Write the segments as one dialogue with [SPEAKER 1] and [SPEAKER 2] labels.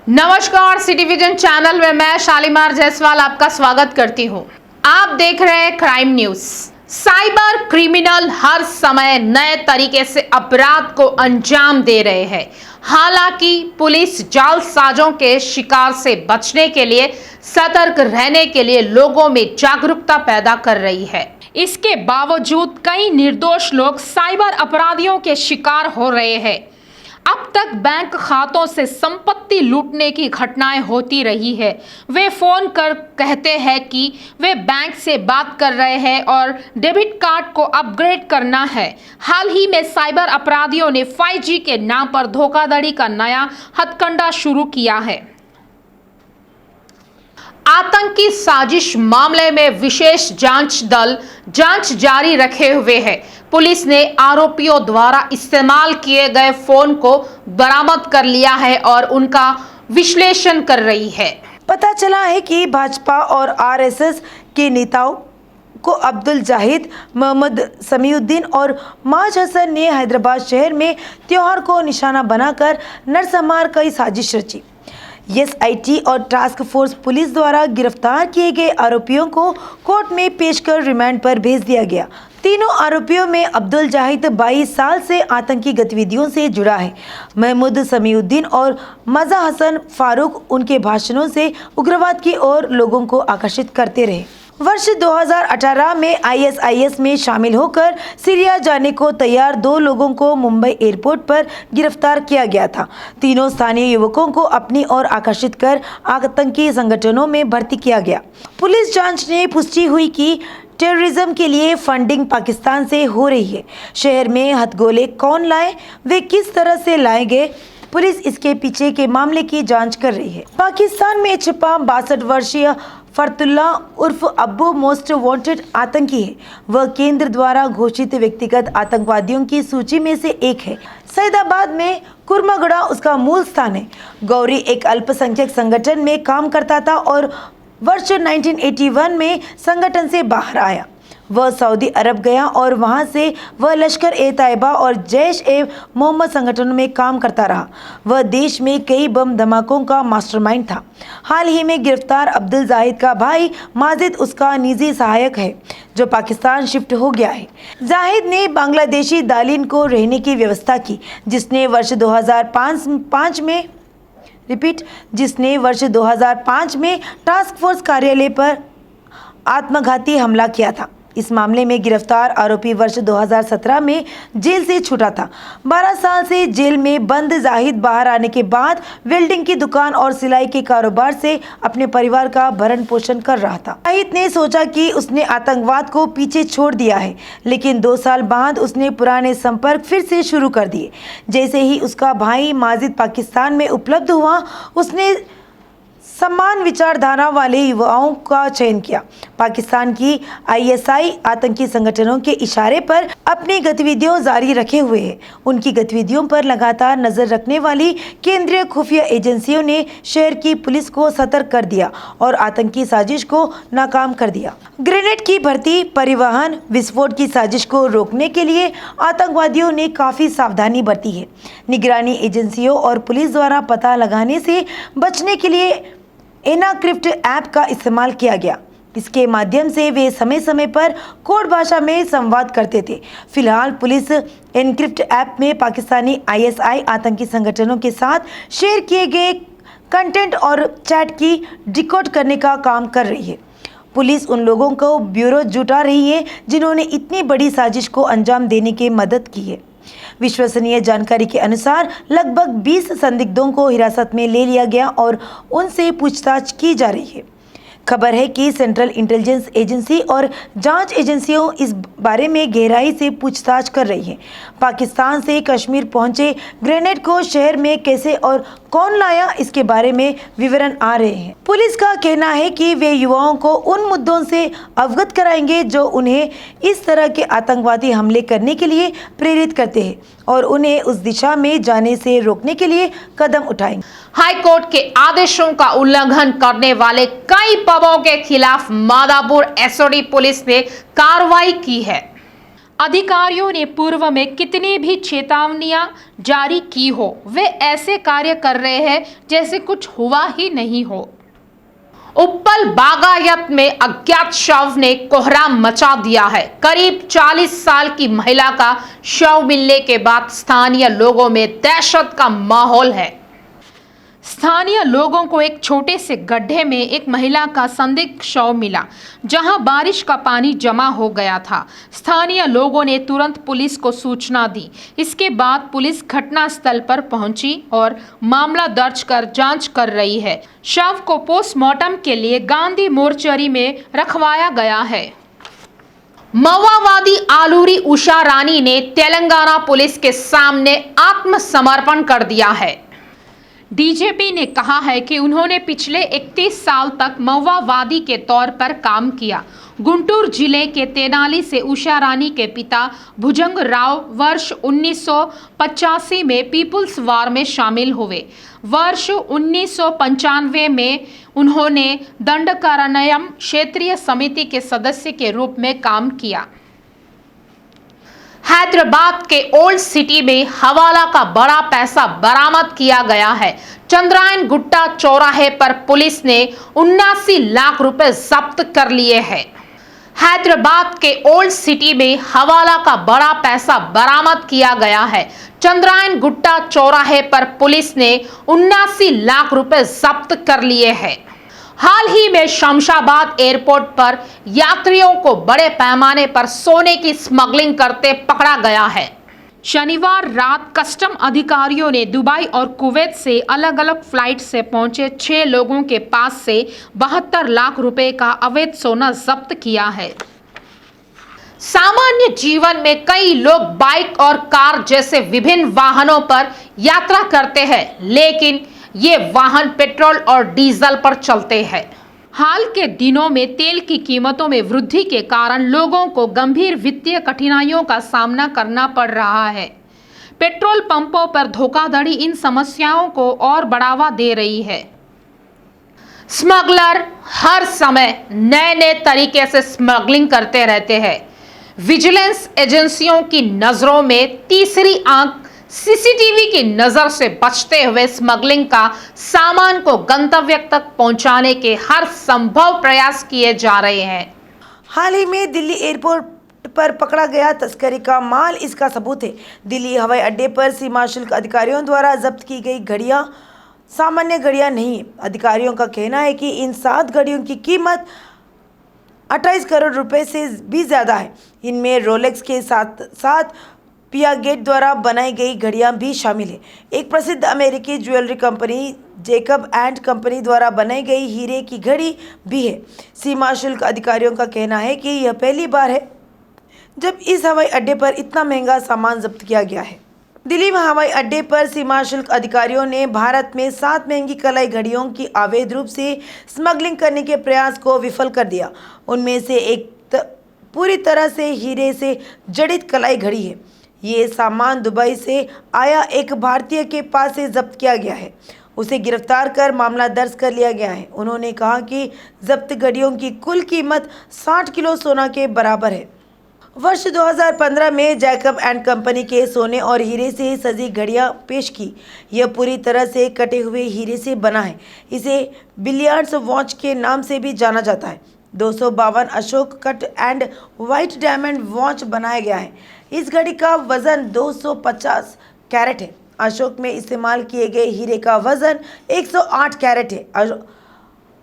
[SPEAKER 1] नमस्कार, city vision channel में मैं शालीमार जायसवाल आपका स्वागत करती हूं। आप देख रहे हैं क्राइम न्यूज। साइबर क्रिमिनल हर समय नए तरीके से अपराध को अंजाम दे रहे हैं। हालांकि पुलिस जालसाजों के शिकार से बचने के लिए सतर्क रहने के लिए लोगों में जागरूकता पैदा कर रही है। इसके बावजूद कई निर्दोष लोग साइबर अपराधियों के शिकार हो रहे हैं। अब तक बैंक खातों से संपत्ति लूटने की घटनाएं होती रही है। वे फोन कर कहते हैं कि वे बैंक से बात कर रहे हैं और डेबिट कार्ड को अपग्रेड करना है। हाल ही में साइबर अपराधियों ने 5G के नाम पर धोखाधड़ी का नया हथकंडा शुरू किया है। आतंकी साजिश मामले में विशेष जांच दल जांच जारी रखे हुए है। पुलिस ने आरोपियों द्वारा इस्तेमाल किए गए फोन को बरामद कर लिया है और उनका विश्लेषण कर रही है।
[SPEAKER 2] पता चला है कि भाजपा और आरएसएस के नेताओं को अब्दुल जाहिद, मोहम्मद समीउद्दीन और माज हसन ने हैदराबाद शहर में त्योहार को निशाना बनाकर नरसंहार की साजिश रची। एसआईटी और टास्क फोर्स पुलिस द्वारा गिरफ्तार किए गए आरोपियों को कोर्ट में पेश कर रिमांड पर भेज दिया गया। तीनों आरोपियों में अब्दुल जाहिद 22 साल से आतंकी गतिविधियों से जुड़ा है। महमूद समीउद्दीन और मजा हसन फारूक उनके भाषणों से उग्रवाद की ओर लोगों को आकर्षित करते रहे। वर्ष 2018 में आईएसआईएस में शामिल होकर सीरिया जाने को तैयार 2 लोगों को मुंबई एयरपोर्ट पर गिरफ्तार किया गया था। तीनों स्थानीय युवकों को अपनी ओर आकर्षित कर आतंकी संगठनों में भर्ती किया गया। पुलिस जांच ने पुष्टि हुई कि टेररिज्म के लिए फंडिंग पाकिस्तान से हो रही है। शहर में हथगोले कौन लाए, वे किस तरह से लाए गए, पुलिस इसके पीछे के मामले की जांच कर रही है। पाकिस्तान में छिपा 62 वर्षीय फरतुल्ला उर्फ अब्बू मोस्ट वांटेड आतंकी है। वह केंद्र द्वारा घोषित व्यक्तिगत आतंकवादियों की सूची में से एक है। सैदाबाद में कुर्मागड़ा उसका मूल स्थान है। गौरी एक अल्पसंख्यक संगठन में काम करता था और वर्ष 1981 में संगठन से बाहर आया। वह सऊदी अरब गया और वहां से वह लश्कर ए तैयबा और जैश ए मोहम्मद संगठनों में काम करता रहा। वह देश में कई बम धमाकों का मास्टरमाइंड था। हाल ही में गिरफ्तार अब्दुल जाहिद का भाई माजिद उसका निजी सहायक है, जो पाकिस्तान शिफ्ट हो गया है। जाहिद ने बांग्लादेशी दालिन को रहने की व्यवस्था की, जिसने वर्ष 2005 में टास्क फोर्स कार्यालय पर आत्मघाती हमला किया था। इस मामले में गिरफ्तार आरोपी वर्ष 2017 में जेल से छूटा था। 12 साल से जेल में बंद जाहिद बाहर आने के बाद वेल्डिंग की दुकान और सिलाई के कारोबार से अपने परिवार का भरण पोषण कर रहा था। जाहिद ने सोचा कि उसने आतंकवाद को पीछे छोड़ दिया है, लेकिन 2 साल बाद उसने पुराने संपर्क फिर से शुरू कर दिए। जैसे ही उसका भाई माजिद पाकिस्तान में उपलब्ध हुआ, उसने समान विचारधारा वाले युवाओं का चयन किया। पाकिस्तान की आईएसआई आतंकी संगठनों के इशारे पर अपनी गतिविधियों जारी रखे हुए है। उनकी गतिविधियों पर लगातार नजर रखने वाली केंद्रीय खुफिया एजेंसियों ने शहर की पुलिस को सतर्क कर दिया और आतंकी साजिश को नाकाम कर दिया। ग्रेनेड की भर्ती, परिवहन, विस्फोट की साजिश को रोकने के लिए आतंकवादियों ने काफी सावधानी बरती है। निगरानी एजेंसियों और पुलिस द्वारा पता लगाने से बचने के लिए एनाक्रिप्ट ऐप का इस्तेमाल किया गया। इसके माध्यम से वे समय समय पर कोड भाषा में संवाद करते थे। फिलहाल पुलिस एनक्रिप्ट ऐप में पाकिस्तानी आईएसआई आतंकी संगठनों के साथ शेयर किए गए कंटेंट और चैट की डिकोड करने का काम कर रही है। पुलिस उन लोगों को ब्यूरो जुटा रही है जिन्होंने इतनी बड़ी साजिश को अंजाम देने की मदद की है। विश्वसनीय जानकारी के अनुसार लगभग 20 संदिग्धों को हिरासत में ले लिया गया और उनसे पूछताछ की जा रही है। खबर है कि सेंट्रल इंटेलिजेंस एजेंसी और जांच एजेंसियों इस बारे में गहराई से पूछताछ कर रही हैं। पाकिस्तान से कश्मीर पहुंचे ग्रेनेड को शहर में कैसे और कौन लाया, इसके बारे में विवरण आ रहे हैं। पुलिस का कहना है कि वे युवाओं को उन मुद्दों से अवगत कराएंगे जो उन्हें इस तरह के आतंकवादी हमले करने के लिए प्रेरित करते हैं और उन्हें उस दिशा में जाने से रोकने के लिए कदम उठाएंगे।
[SPEAKER 1] हाई कोर्ट के आदेशों का उल्लंघन करने वाले कई पबों के खिलाफ मादापुर एसओडी पुलिस ने कार्रवाई की है। अधिकारियों ने पूर्व में कितनी भी चेतावनियां जारी की हो, वे ऐसे कार्य कर रहे हैं जैसे कुछ हुआ ही नहीं हो। उप्पल बागायत में अज्ञात शव ने कोहराम मचा दिया है। करीब 40 साल की महिला का शव मिलने के बाद स्थानीय लोगों में दहशत का माहौल है। स्थानीय लोगों को एक छोटे से गड्ढे में एक महिला का संदिग्ध शव मिला, जहां बारिश का पानी जमा हो गया था। स्थानीय लोगों ने तुरंत पुलिस को सूचना दी। इसके बाद पुलिस घटनास्थल पर पहुंची और मामला दर्ज कर जांच कर रही है। शव को पोस्टमार्टम के लिए गांधी मोर्चरी में रखवाया गया है। माओवादी आलूरी उषा रानी ने तेलंगाना पुलिस के सामने आत्मसमर्पण कर दिया है। डीजीपी ने कहा है कि उन्होंने पिछले 31 साल तक माओवादी के तौर पर काम किया। गुंटूर जिले के तेनाली से उषा रानी के पिता भुजंग राव वर्ष 1985 में पीपुल्स वार में शामिल हुए। वर्ष 1995 में उन्होंने दंडकारण्यम क्षेत्रीय समिति के सदस्य के रूप में काम किया। हैदराबाद के ओल्ड सिटी में हवाला का बड़ा पैसा बरामद किया गया है। चंद्रायन गुट्टा चौराहे पर पुलिस ने 79 लाख रुपए जब्त कर लिए हैं। हैदराबाद के ओल्ड सिटी में हवाला का बड़ा पैसा बरामद किया गया है। चंद्रायन गुट्टा चौराहे पर पुलिस ने 79 लाख रुपए जब्त कर लिए हैं। हाल ही में शमशाबाद एयरपोर्ट पर यात्रियों को बड़े पैमाने पर सोने की स्मगलिंग करते पकड़ा गया है। शनिवार रात कस्टम अधिकारियों ने दुबई और कुवैत से अलग अलग फ्लाइट से पहुंचे 6 लोगों के पास से 72 लाख रुपए का अवैध सोना जब्त किया है। सामान्य जीवन में कई लोग बाइक और कार जैसे विभिन्न वाहनों पर यात्रा करते हैं, लेकिन ये वाहन पेट्रोल और डीजल पर चलते हैं। हाल के दिनों में तेल की कीमतों में वृद्धि के कारण लोगों को गंभीर वित्तीय कठिनाइयों का सामना करना पड़ रहा है। पेट्रोल पंपों पर धोखाधड़ी इन समस्याओं को और बढ़ावा दे रही है। स्मगलर हर समय नए नए तरीके से स्मगलिंग करते रहते हैं। विजिलेंस एजेंसियों की नजरों में तीसरी आंख सीसीटीवी की नजर से बचते हुए स्मगलिंग का सामान को गंतव्य तक पहुंचाने के हर संभव प्रयास किए जा रहे हैं।
[SPEAKER 2] हाल ही में दिल्ली एयरपोर्ट पर पकड़ा गया तस्करी का माल इसका सबूत है। दिल्ली हवाई अड्डे पर सीमा शुल्क अधिकारियों द्वारा जब्त की गई घड़ियां सामान्य घड़ियां नहीं है। अधिकारियों का कहना है कि इन 7 घड़ियों की कीमत 28 करोड़ रुपए से भी ज़्यादा है। इनमें रोलेक्स के साथ साथ पियागेट द्वारा बनाई गई घड़ियां भी शामिल है। एक प्रसिद्ध अमेरिकी jewellery company Jacob and company द्वारा बनाई गई हीरे की घड़ी भी है। सीमा शुल्क अधिकारियों का कहना है कि यह पहली बार है जब इस हवाई अड्डे पर इतना महंगा सामान जब्त किया गया है। दिल्ली में हवाई अड्डे पर सीमा शुल्क अधिकारियों ने भारत में 7 महंगी कलाई घड़ियों की अवैध रूप से स्मगलिंग करने के प्रयास को विफल कर दिया। उनमें से एक पूरी तरह से हीरे से जड़ित कलाई घड़ी है। ये सामान दुबई से आया एक भारतीय के पास से जब्त किया गया है। उसे गिरफ्तार कर मामला दर्ज कर लिया गया है। उन्होंने कहा कि जब्त घड़ियों की कुल कीमत 60 किलो सोना के बराबर है। वर्ष 2015 में जैकब एंड कंपनी के सोने और हीरे से सजी घड़ियां पेश की। यह पूरी तरह से कटे हुए हीरे से बना है। इसे बिलियर्ड्स वॉच के नाम से भी जाना जाता है। 252 Ashok cut and white diamond watch बनाया गया है। इस घड़ी का वजन 250 कैरेट है। अशोक में इस्तेमाल किए गए हीरे का वजन 108 कैरेट है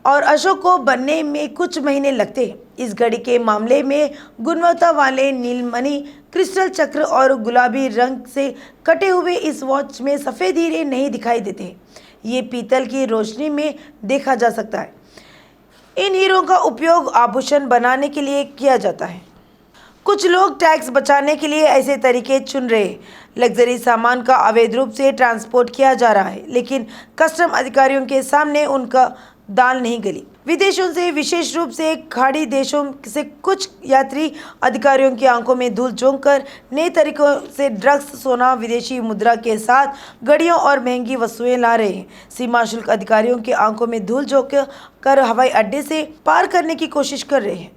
[SPEAKER 2] और अशोक को बनने में कुछ महीने लगते हैं। इस घड़ी के मामले में गुणवत्ता वाले नीलमणि क्रिस्टल चक्र और गुलाबी रंग से कटे हुए इस वॉच में सफ़ेद हीरे नहीं दिखाई देते हैं। ये पीतल की रोशनी में देखा जा सकता है। इन हीरों का उपयोग आभूषण बनाने के लिए किया जाता है। कुछ लोग टैक्स बचाने के लिए ऐसे तरीके चुन रहे हैं। लग्जरी सामान का अवैध रूप से ट्रांसपोर्ट किया जा रहा है, लेकिन कस्टम अधिकारियों के सामने उनका दाल नहीं गली। विदेशों से, विशेष रूप से खाड़ी देशों से कुछ यात्री अधिकारियों की आंखों में धूल झोंक कर नए तरीकों से ड्रग्स, सोना, विदेशी मुद्रा के साथ घड़ियों और महंगी वस्तुएं ला रहे हैं। सीमा शुल्क अधिकारियों की आंखों में धूल झोंक कर हवाई अड्डे से पार करने की कोशिश कर रहे हैं।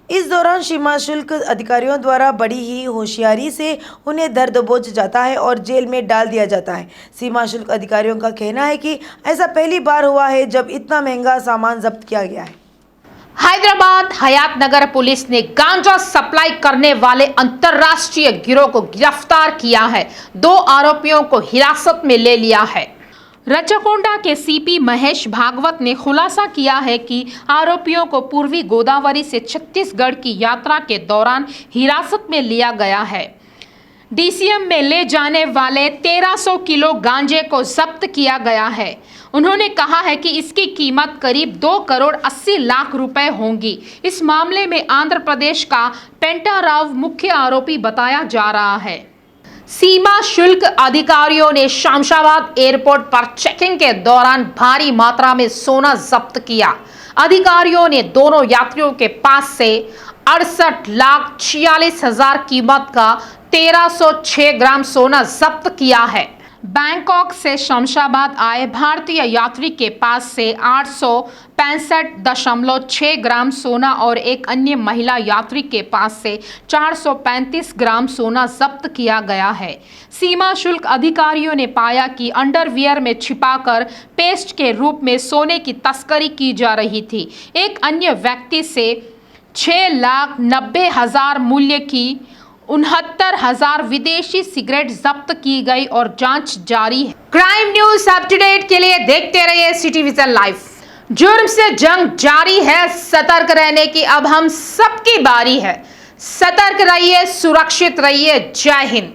[SPEAKER 2] इस दौरान सीमा शुल्क अधिकारियों द्वारा बड़ी ही होशियारी से उन्हें धर दबोच जाता है और जेल में डाल दिया जाता है। सीमा शुल्क अधिकारियों का कहना है कि ऐसा पहली बार हुआ है जब इतना महंगा सामान जब्त किया गया है।
[SPEAKER 1] हैदराबाद हयातनगर पुलिस ने गांजा सप्लाई करने वाले अंतर्राष्ट्रीय गिरोह को गिरफ्तार किया है। 2 आरोपियों को हिरासत में ले लिया है। रचकोंडा के सीपी महेश भागवत ने खुलासा किया है कि आरोपियों को पूर्वी गोदावरी से छत्तीसगढ़ की यात्रा के दौरान हिरासत में लिया गया है। डीसीएम में ले जाने वाले 1300 किलो गांजे को जब्त किया गया है। उन्होंने कहा है कि इसकी कीमत करीब 2 करोड़ 80 लाख रुपए होंगी। इस मामले में आंध्र प्रदेश का पेंटाराव मुख्य आरोपी बताया जा रहा है। सीमा शुल्क अधिकारियों ने शमशाबाद एयरपोर्ट पर चेकिंग के दौरान भारी मात्रा में सोना जब्त किया। अधिकारियों ने दोनों यात्रियों के पास से 68,46,000 कीमत का 1306 ग्राम सोना जब्त किया है। बैंकॉक से शमशाबाद आए भारतीय यात्री के पास से 865.6 ग्राम सोना और एक अन्य महिला यात्री के पास से 435 ग्राम सोना जब्त किया गया है। सीमा शुल्क अधिकारियों ने पाया कि अंडरवियर में छिपाकर पेस्ट के रूप में सोने की तस्करी की जा रही थी। एक अन्य व्यक्ति से 6,90,000 मूल्य की 69,000 विदेशी सिगरेट जब्त की गई और जांच जारी है। Crime news up to date के लिए देखते रहिए सिटी विजन लाइव। जुर्म से जंग जारी है, सतर्क रहने की अब हम सबकी बारी है। सतर्क रहिए, सुरक्षित रहिए। जय हिंद।